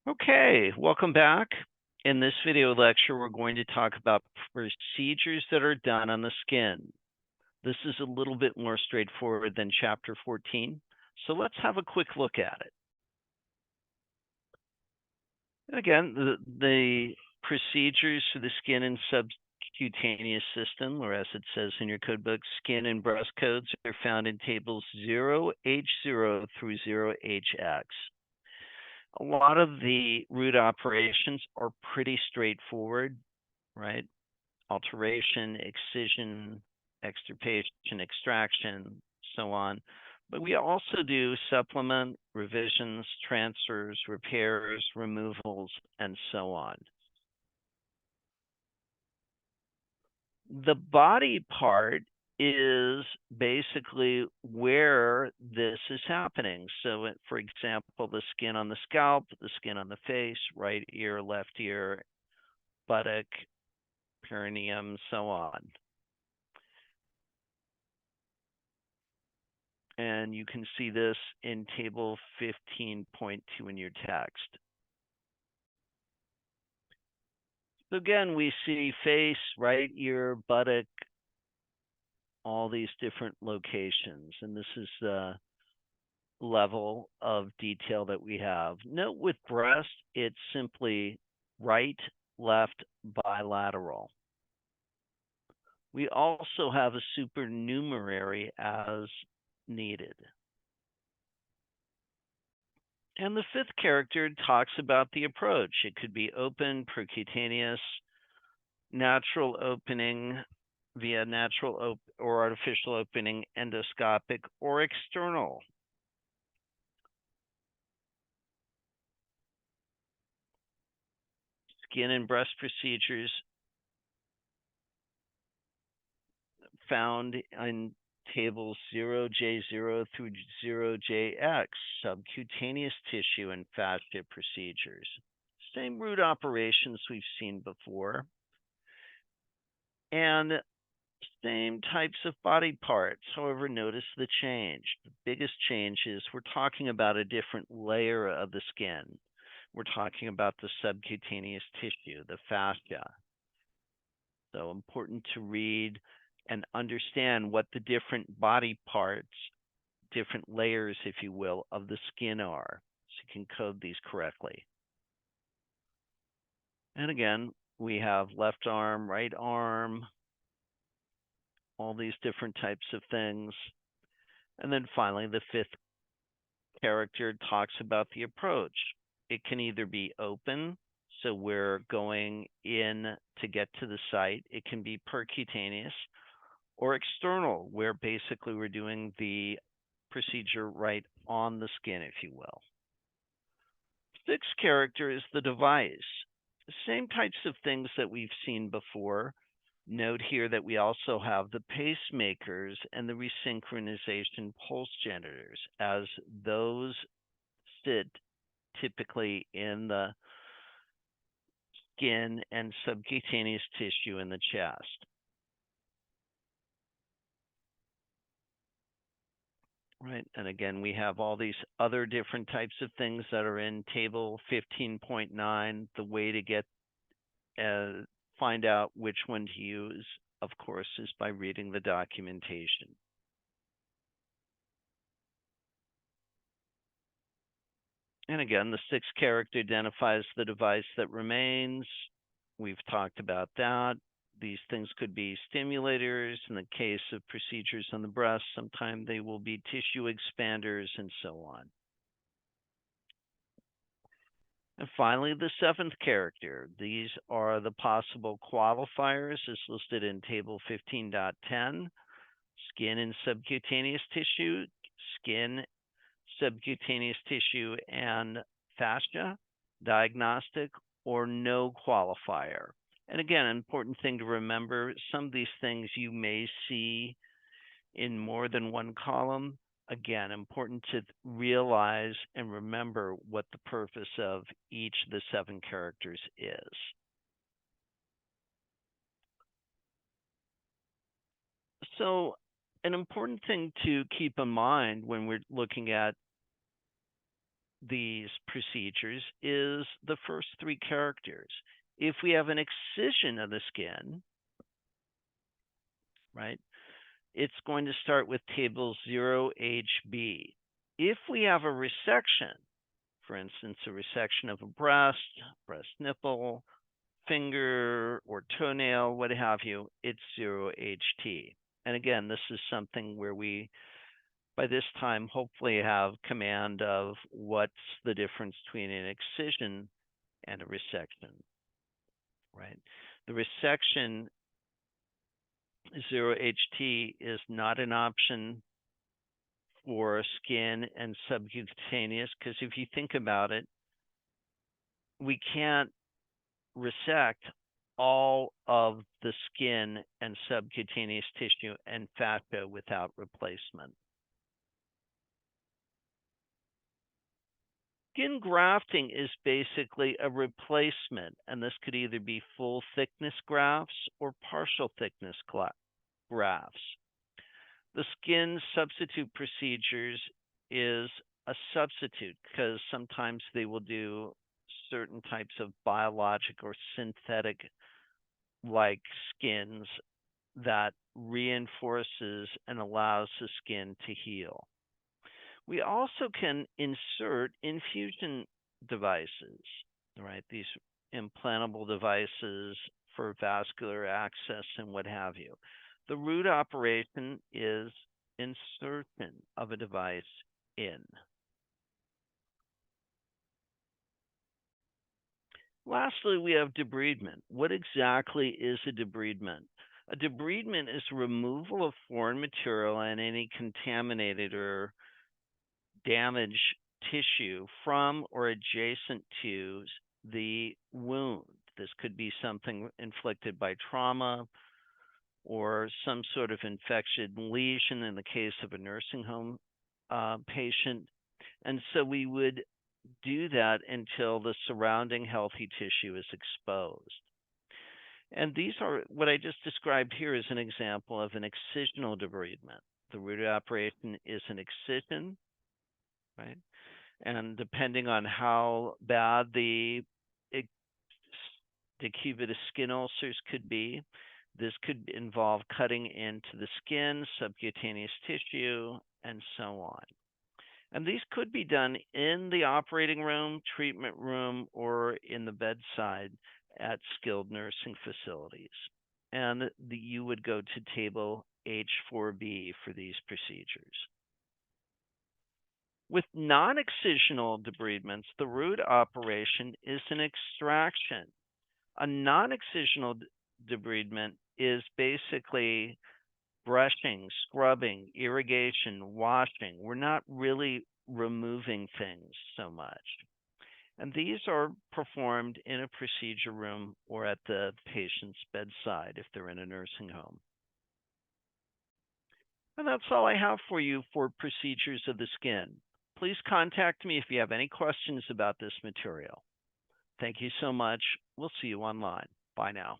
Okay, welcome back. In this video lecture, we're going to talk about procedures that are done on the skin. This is a little bit more straightforward than chapter 14, so let's have a quick look at it. And again, the procedures for the skin and subcutaneous system, or as it says in your code book, skin and breast codes are found in tables 0H0 through 0HX. A lot of the root operations are pretty straightforward, right? Alteration, excision, extirpation, extraction, so on. But we also do supplement, revisions, transfers, repairs, removals, and so on. The body part is basically where this is happening. So, for example, the skin on the scalp, the skin on the face, right ear, left ear, buttock, perineum, so on. And you can see this in table 15.2 in your text. So again, we see face, right ear, buttock, all these different locations. And this is the level of detail that we have. Note with breast, it's simply right, left, bilateral. We also have a supernumerary as needed. And the fifth character talks about the approach. It could be open, percutaneous, natural opening via natural or artificial opening, endoscopic, or external. Skin and breast procedures found in tables 0J0 through 0JX, subcutaneous tissue and fascia procedures. Same root operations we've seen before. And same types of body parts. However, notice the change. The biggest change is we're talking about a different layer of the skin. We're talking about the subcutaneous tissue, the fascia. So important to read and understand what the different body parts, different layers, if you will, of the skin are, so you can code these correctly. And again, we have left arm, right arm, all these different types of things. And then finally, the fifth character talks about the approach. It can either be open, so we're going in to get to the site. It can be percutaneous, or external, where basically we're doing the procedure right on the skin, if you will. Sixth character is the device. The same types of things that we've seen before. Note here that we also have the pacemakers and the resynchronization pulse generators, as those sit typically in the skin and subcutaneous tissue in the chest. Right, and again, we have all these other different types of things that are in table 15.9. The way to get find out which one to use, of course, is by reading the documentation. And again, the sixth character identifies the device that remains. We've talked about that. These things could be stimulators. In the case of procedures on the breast, sometimes they will be tissue expanders and so on. And finally, the seventh character. These are the possible qualifiers as listed in table 15.10. Skin and subcutaneous tissue, skin, subcutaneous tissue, and fascia, diagnostic, or no qualifier. And again, an important thing to remember, some of these things you may see in more than one column. Again, important to realize and remember what the purpose of each of the 7 characters is. So an important thing to keep in mind when we're looking at these procedures is the first three characters. If we have an excision of the skin, right, it's going to start with table 0HB. If we have a resection, for instance, a resection of a breast nipple, finger, or toenail, what have you, it's 0HT. And again, this is something where we, by this time, hopefully have command of what's the difference between an excision and a resection, right? The resection 0HT is not an option for skin and subcutaneous, because if you think about it, we can't resect all of the skin and subcutaneous tissue and fascia without replacement. Skin grafting is basically a replacement, and this could either be full thickness grafts or partial thickness grafts. The skin substitute procedures is a substitute because sometimes they will do certain types of biologic or synthetic like skins that reinforces and allows the skin to heal. We also can insert infusion devices, right? These implantable devices for vascular access and what have you. The root operation is insertion of a device in. Lastly, we have debridement. What exactly is a debridement? A debridement is removal of foreign material and any contaminated or damaged tissue from or adjacent to the wound. This could be something inflicted by trauma or some sort of infected lesion in the case of a nursing home patient. And so we would do that until the surrounding healthy tissue is exposed. And these are what I just described here is an example of an excisional debridement. The root operation is an excision, right? And depending on how bad the decubitus skin ulcers could be, this could involve cutting into the skin, subcutaneous tissue, and so on. And these could be done in the operating room, treatment room, or in the bedside at skilled nursing facilities. And you would go to table H4B for these procedures. With non-excisional debridements, the root operation is an extraction. A non-excisional debridement is basically brushing, scrubbing, irrigation, washing. We're not really removing things so much. And these are performed in a procedure room or at the patient's bedside if they're in a nursing home. And that's all I have for you for procedures of the skin. Please contact me if you have any questions about this material. Thank you so much. We'll see you online. Bye now.